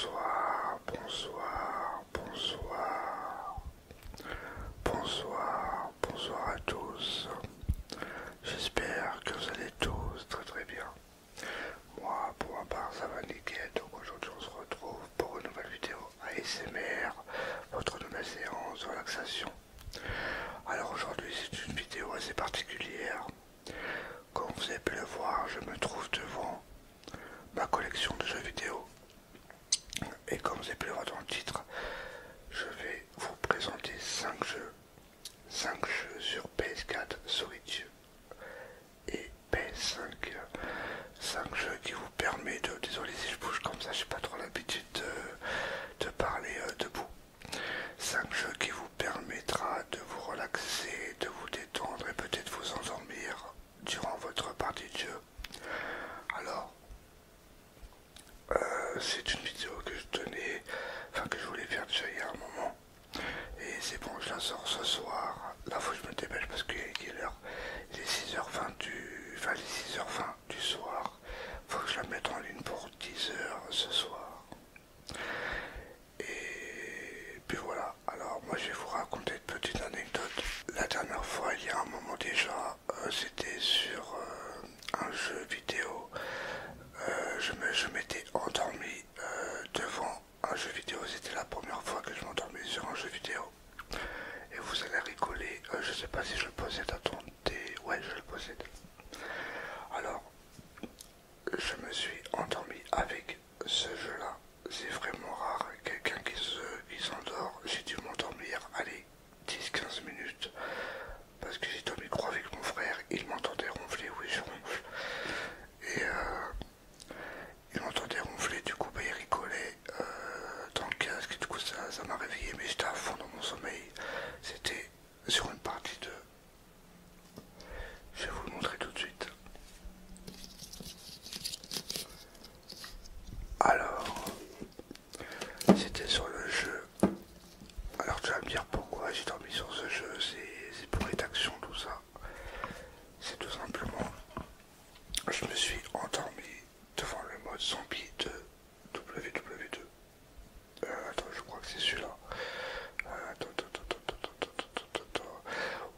Bonsoir, bonsoir, bonsoir, bonsoir, bonsoir à tous. J'espère que vous allez tous très très bien. Moi, pour ma part, ça va nickel. Donc aujourd'hui, on se retrouve pour une nouvelle vidéo ASMR, votre nouvelle séance de relaxation. Alors aujourd'hui, c'est une vidéo assez particulière. Comme vous avez pu le voir, je me trouve devant ma collection de jeux vidéo. Et comme vous avez pu le voir dans le titre, je vais vous présenter 5 jeux. 5 jeux sur PS4, Switch et PS5. 5 jeux qui vous permettent de... Désolé si je bouge comme ça, j'ai pas trop l'habitude de parler debout. 5 jeux qui vous permettra de vous relaxer, de vous détendre et peut-être vous endormir durant votre partie de jeu. Alors, c'est une vidéo que je tenais, enfin que je voulais faire déjà il y a un moment. Et c'est bon, je la sors ce soir. Là, faut que je me dépêche parce qu'il est l'heure. Il est 6h20 enfin, il est 6h20 du soir. Faut que je la mette en ligne pour 10h ce soir. Et puis voilà. Alors, moi, je vais vous raconter une petite anecdote. La dernière fois, il y a un moment déjà, c'était sur un jeu vidéo. Je m'étais endormi devant un jeu vidéo. C'était la première fois que je m'endormais sur un jeu vidéo. Et vous allez rigoler. Je sais pas si je le possède. Attendez. Ouais, je le possède. Alors, je me suis endormi avec ce jeu-là. C'est vraiment rare. Quelqu'un qui s'endort. J'ai dû m'endormir, allez, 10-15 minutes. Parce que j'étais au micro avec mon frère. Il m'entendait ronfler. Oui, je ronfle. Et il m'entendait ronfler. Du coup, bah, il rigolait dans le casque. Du coup, ça m'a réveillé. Mais j'étais à fond dans mon sommeil. C'était sur une partie de... Je vais vous le montrer tout de suite. Alors, c'était sur le jeu. Alors tu vas me dire pourquoi j'ai dormi sur ce jeu, c'est pour les actions, tout ça. C'est tout simplement, je me suis endormi devant le mode zombie de WW2. Attends, je crois que c'est celui-là.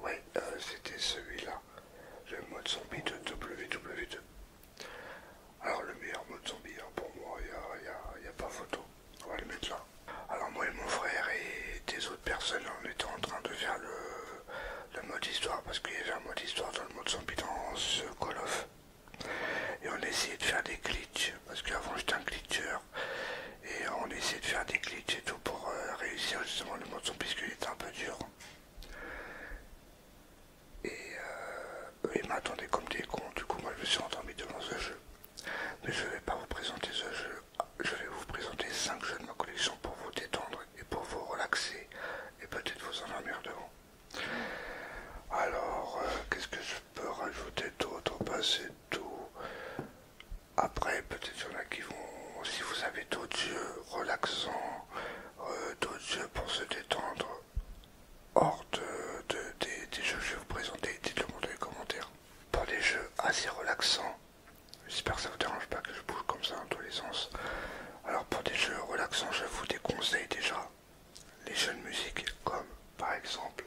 Ouais, c'était celui-là. Le mode zombie de WW2. Alors le meilleur mode zombie, hein, pour moi, il n'y a pas photo. On va le mettre là. Alors moi et mon frère et des autres personnes, on était en train de faire le mode histoire, parce qu'il y avait un mode histoire dans le mode zombie dans ce Call of. Et on essayait de faire des glitches, parce qu'avant j'étais un glitcher. Et on essayait de faire des glitches et tout pour réussir justement le mode zombie, parce qu'il était un peu dur. Et eux ils m'attendaient comme des cons, du coup moi je me suis endormi devant ce jeu. Mais je ne vais pas vous présenter ce jeu, je vais vous présenter 5 jeux de ma collection pour vous détendre et pour vous relaxer et peut-être vous endormir devant. Alors, qu'est-ce que je peux rajouter d'autre? Bah, c'est tout. Après, peut-être il y en a qui vont, si vous avez d'autres jeux relaxants, d'autres jeux pour se détendre, hors des jeux que je vais vous présenter, dites-le moi dans les commentaires. Pour des jeux assez relaxants, j'espère que ça vous dérange pas que je bouge comme ça dans tous les sens. Alors pour des jeux relaxants, je vous déconseille déjà les jeux de musique comme par exemple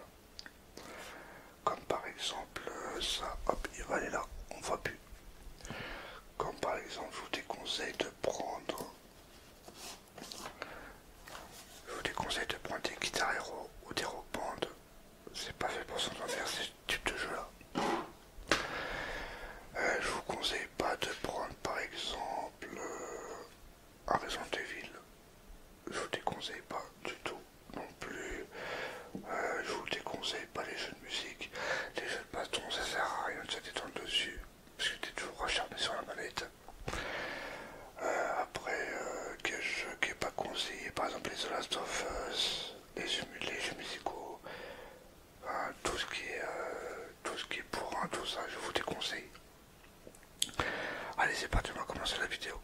ça, hop, il va aller là, on voit plus. Comme par exemple, je vous déconseille de prendre des guitares héros ou des rock bands. C'est pas fait pour s'endormir ce type de jeu là. Je vous conseille pas de prendre par exemple un Resident Evil. Je vous déconseille pas du tout non plus. Je vous déconseille pas les jeux de musique. Les jeux de baston, ça sert à rien de se détendre dessus, parce que t'es toujours acharné sur la manette. Après, quel jeu qui est pas conseillé, par exemple les The Last of Us, les jeux musicaux, enfin, tout ce qui est bourrin, tout ça, je vous déconseille. Allez, c'est parti, on va commencer la vidéo.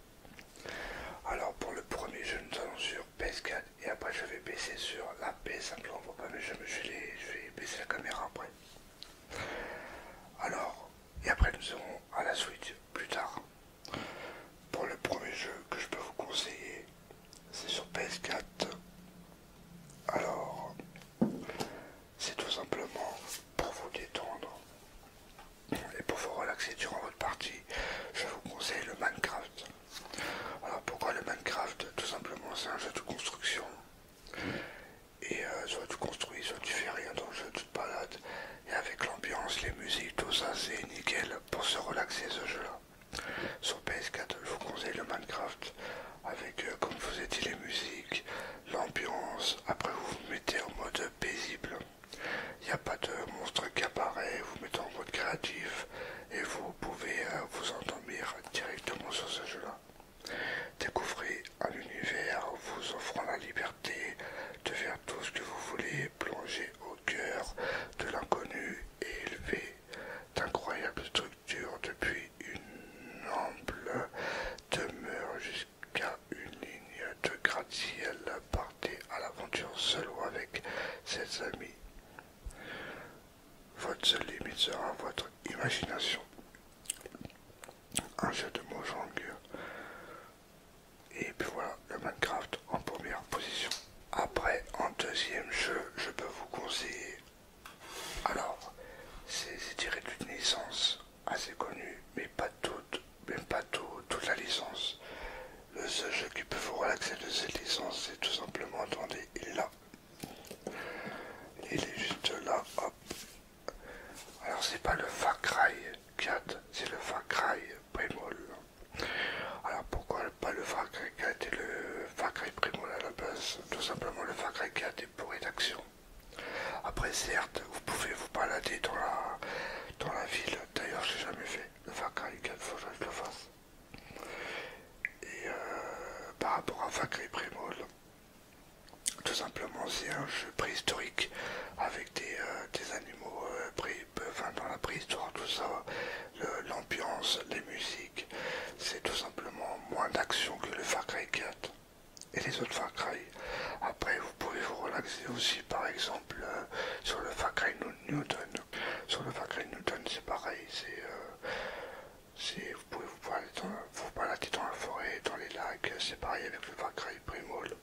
Alors pour le premier jeu, nous allons sur PS4 et après je vais baisser sur la PS5. Là on voit pas mais je vais baisser la caméra après. Alors, et après nous irons à la Switch plus tard. Pour le premier jeu que je peux vous conseiller, c'est avec, comme je vous ai dit, les musiques, l'ambiance. Après vous vous mettez en mode paisible. Il n'y a pas de monstre qui apparaît, vous mettez en mode créatif et vous pouvez vous endormir directement sur ce jeu-là. Découvrez un univers vous offrant la liberté de faire tout ce que vous voulez, plonger au cœur de l'inconnu et élever d'incroyables structures depuis une ample demeure jusqu'à une ligne de gratte-ciel. Partez à l'aventure seul ou avec ses amis. Votre seule limite sera votre imagination. Un jeu de Mojang. Et puis voilà, le Minecraft en première position. Après, en deuxième jeu, je peux vous conseiller. Alors, c'est tiré d'une licence assez connue, mais pas toute, même pas toute la licence. Le seul jeu qui peut vous relaxer de cette licence, c'est tout simplement, attendez, il est là. Il est juste là, hop. Alors c'est pas le Far Cry 4, c'est le Far Cry Primal. Alors pourquoi pas le Far Cry 4 et le Far Cry Primal à la base? Tout simplement le Far Cry 4 est bourré d'action. Après certes, vous pouvez vous balader dans la ville. D'ailleurs j'ai jamais fait le Far Cry 4, faut que je le fasse. Et par rapport à Far Cry Primal, tout simplement c'est un jeu préhistorique avec des animaux dans la préhistoire, tout ça, l'ambiance, les musiques. C'est tout simplement moins d'action que le Far Cry 4 et les autres Far Cry. Après vous pouvez vous relaxer aussi par exemple sur le Far Cry Newton. Sur le Far Cry Newton c'est pareil, vous pouvez vous balader dans la forêt, dans les lacs, c'est pareil avec le Far Cry Primal.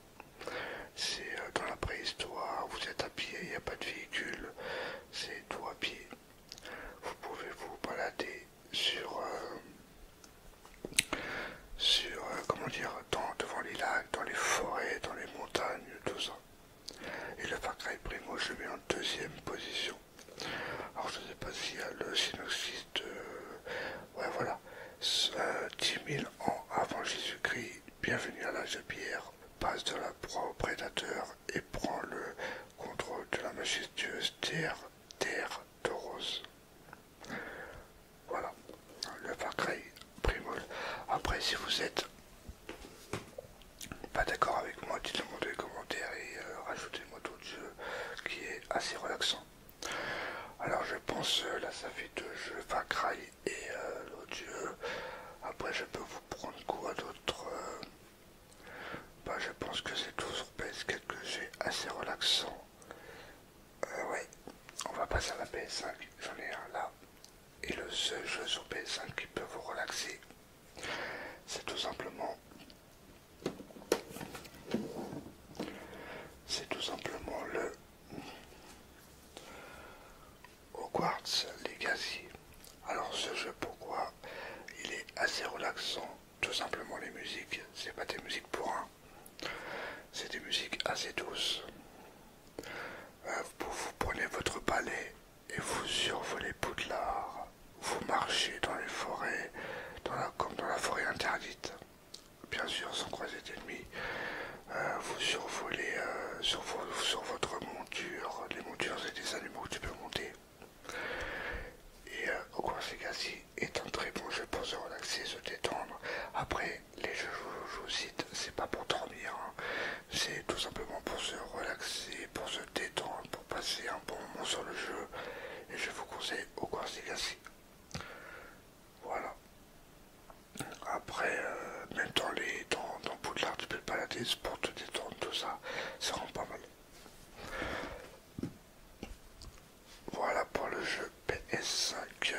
C'est dans la préhistoire, vous êtes à pied, il n'y a pas de véhicule, c'est tout à pied. Vous pouvez vous balader comment dire, devant les lacs, dans les forêts, dans les montagnes, tout ça. Et le Far Cry Primo, je le mets en deuxième position. Alors je ne sais pas s'il y a le synopsis de... Ouais voilà. 10 000 ans avant Jésus-Christ, bienvenue à l'âge de pierre, passe de la proie au prédateur et prend le contrôle de la majestueuse terre d'Oros. Voilà, le Far Cry Primal. Après, si vous êtes pas d'accord avec moi, dites-le moi dans les commentaires et rajoutez-moi d'autres jeux qui est assez relaxant. Alors je pense, là ça fait 2 jeux, Far Cry et l'autre jeu. Après je peux vous prendre quoi d'autre je pense que c'est tout sur PS4 que j'ai assez relaxant. Ouais, on va passer à la PS5, j'en ai un là. Et le seul jeu sur PS5 qui peut vous relaxer, c'est tout simplement le Hogwarts Legacy. Alors ce jeu, pourquoi il est assez relaxant? Tout simplement les musiques, c'est pas des musiques pour un, c'est des musiques assez douces. Vous prenez votre balai et vous survolez Poudlard. Vous marchez dans les forêts, comme dans la forêt interdite. Bien sûr, sans croiser d'ennemis. Vous survolez sur votre monture. Les montures, c'est des animaux que tu peux monter. Et Hogwarts Legacy est un très bon jeu pour se relaxer, se détendre. Après, les jeux que je vous cite, c'est pas pour dormir. Hein. C'est tout simplement pour se relaxer, pour se détendre, pour passer un bon moment sur le jeu. Et je vous conseille Hogwarts Legacy. Voilà. Après, même dans Poudlard, tu peux te balader pour te détendre, tout ça. Ça rend pas mal. Voilà pour le jeu PS5.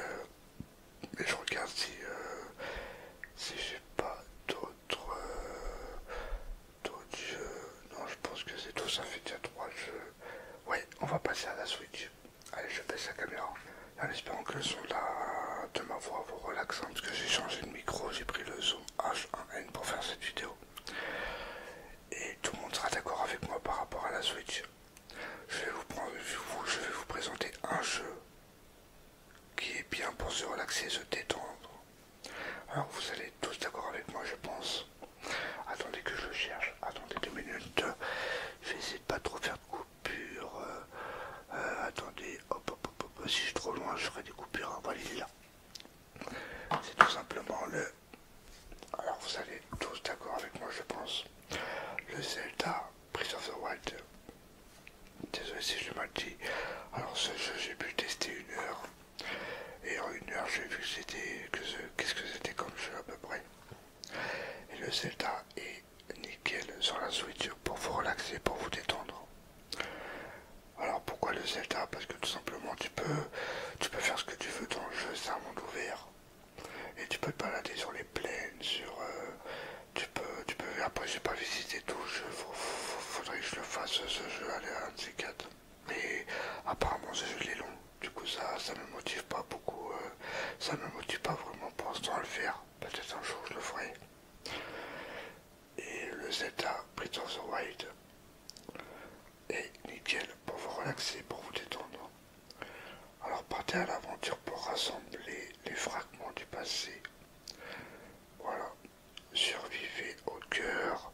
Mais je regarde si j'ai pas d'autres jeux. Non, je pense que c'est tout, ça fait déjà 3 jeux. Ouais, on va passer à la Switch. Allez, je baisse la caméra. En espérant que le son de ma voix vous relaxe, parce que j'ai changé de micro, j'ai pris le zoom H1N pour faire cette vidéo. Et Zelda est nickel sur la Switch pour vous relaxer, pour vous détendre. Alors pourquoi le Zelda? Parce que tout simplement tu peux faire ce que tu veux dans le jeu, c'est un monde ouvert. Et tu peux te balader sur les plaines, après j'ai pas visité tout le jeu, faudrait que je le fasse ce jeu, allez, un de ces quatre. Mais apparemment ce jeu il est long, du coup ça me motive pas beaucoup, ça me motive pas vraiment pour l'instant à le faire. Peut-être un jour je le ferai. Et le Zelda Breath of the Wild est nickel pour vous relaxer, pour vous détendre. Alors partez à l'aventure pour rassembler les fragments du passé. Voilà. Survivez au cœur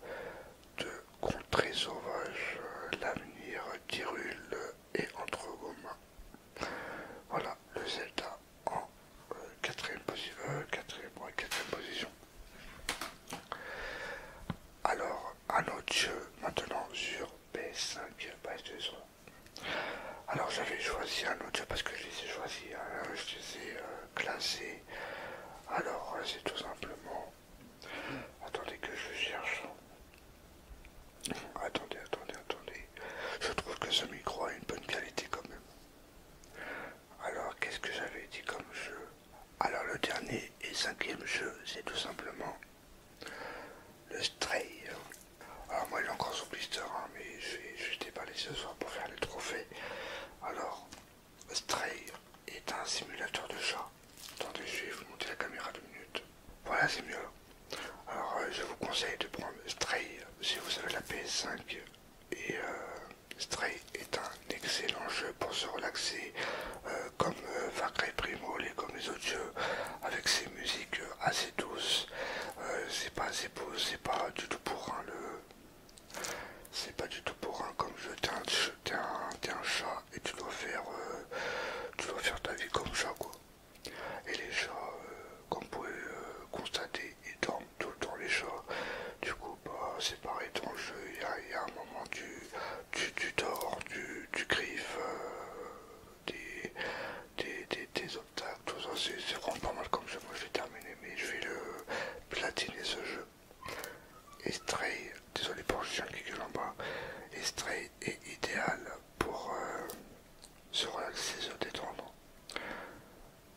de contrées sauvages, l'avenir d'Hyrule est entre vos mains. Voilà, le Zelda en quatrième position. Alors, un autre jeu maintenant sur PS5. Alors j'avais choisi un autre jeu parce que je les ai choisis, je les ai classés. Alors c'est tout simplement... Attendez que je cherche. Attendez. Je trouve que ce micro a une bonne qualité quand même. Alors qu'est-ce que j'avais dit comme jeu? Alors le dernier et cinquième jeu, c'est tout simplement le Stray. Alors moi il est encore sous blister, mais je vais déballer ce soir pour faire les trophées. Alors, Stray est un simulateur de chat. Attendez, je vais vous monter la caméra 2 minutes. Voilà, c'est mieux. Alors, je vous conseille de prendre Stray si vous avez la PS5. Et Stray est un excellent jeu pour se relaxer, comme Far Cry Primal et comme les autres jeux, avec ses musiques assez douces. C'est pas assez beau, c'est pas du tout bourrin C'est pas du tout bourrin comme jeu. T'es un chat et tu dois faire ta vie comme chat, quoi. Et les chats, comme vous pouvez constater, ils dorment tout le temps, les chats. Du coup, bah, c'est pareil dans le jeu. Il y a un moment, tu dors, tu griffes des obstacles, tout ça. C'est vraiment pas mal comme jeu. Moi, je vais terminer, mais je vais le platiner ce jeu. Et Stray, désolé pour le chien qui gueule en bas, et Stray est idéal pour se relaxer, se détendre.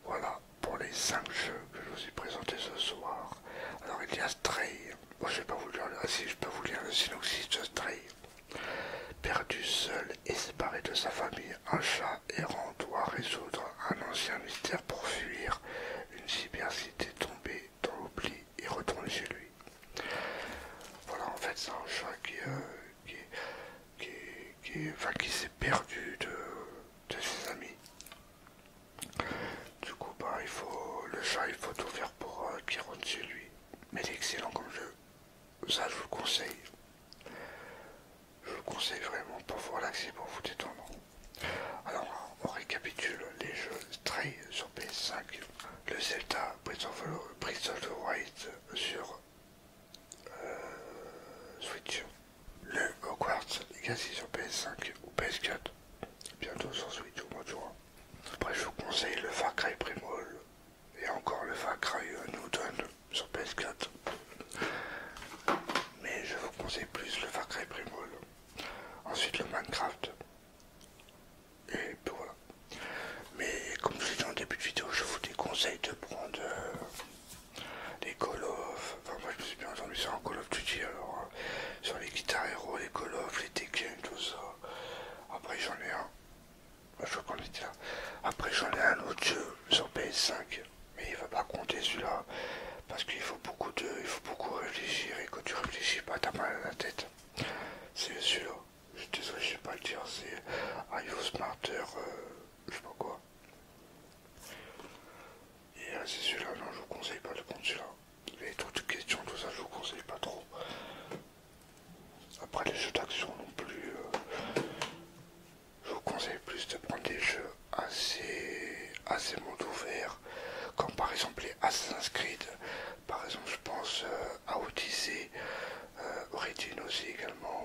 Voilà pour les 5 jeux que je vous ai présentés ce soir. Alors il y a Stray, bon, je vais pas vous lire, si je peux vous lire le synopsis de Stray. Perdu seul et séparé de sa famille, un chat errant doit résoudre un ancien mystère pour fuir une cybercité tombée dans l'oubli et retourner chez lui. Voilà, en fait c'est un chat qui s'est perdu de ses amis. Du coup, bah, le chat, il faut tout faire pour qu'il rentre chez lui. Mais il est excellent comme jeu. Ça, je vous le conseille. Je vous le conseille vraiment pour vous relaxer, pour vous détendre. Alors, on récapitule les jeux Stray sur PS5, le Zelda Breath of the Wild sur Switch, le Hogwarts Legacy sur PS5 ou PS4, bientôt sur Switch au mois de juin. Après, je vous conseille le Far Cry Primal et encore le Far Cry New Dawn sur PS4. Mais je vous conseille plus le Far Cry Primal. Ensuite, le Minecraft. Et puis voilà. Mais comme je l'ai dit en début de vidéo, je vous déconseille de prendre les Call of. Enfin, moi je me suis bien entendu sur un Call of Duty, alors sur les Guitar Hero, les Call of, les Tekken, tout ça. Après, j'en ai un. Je crois qu'on était là. Après, j'en ai un autre jeu sur PS5, mais il va pas compter celui-là parce qu'il faut beaucoup réfléchir et quand tu réfléchis pas, t'as mal à la tête. C'est celui-là. Je suis désolé, je sais pas le dire. C'est IO Smarter, je sais pas quoi. Et c'est celui-là. Non, je vous conseille pas de prendre celui-là. Les trucs de questions, tout ça, je vous conseille pas trop. Après, les jeux d'action non plus. Je vous conseille plus de prendre des jeux assez monde ouvert, comme par exemple les Assassin's Creed. Par exemple, je pense à Odyssey, Origin aussi également.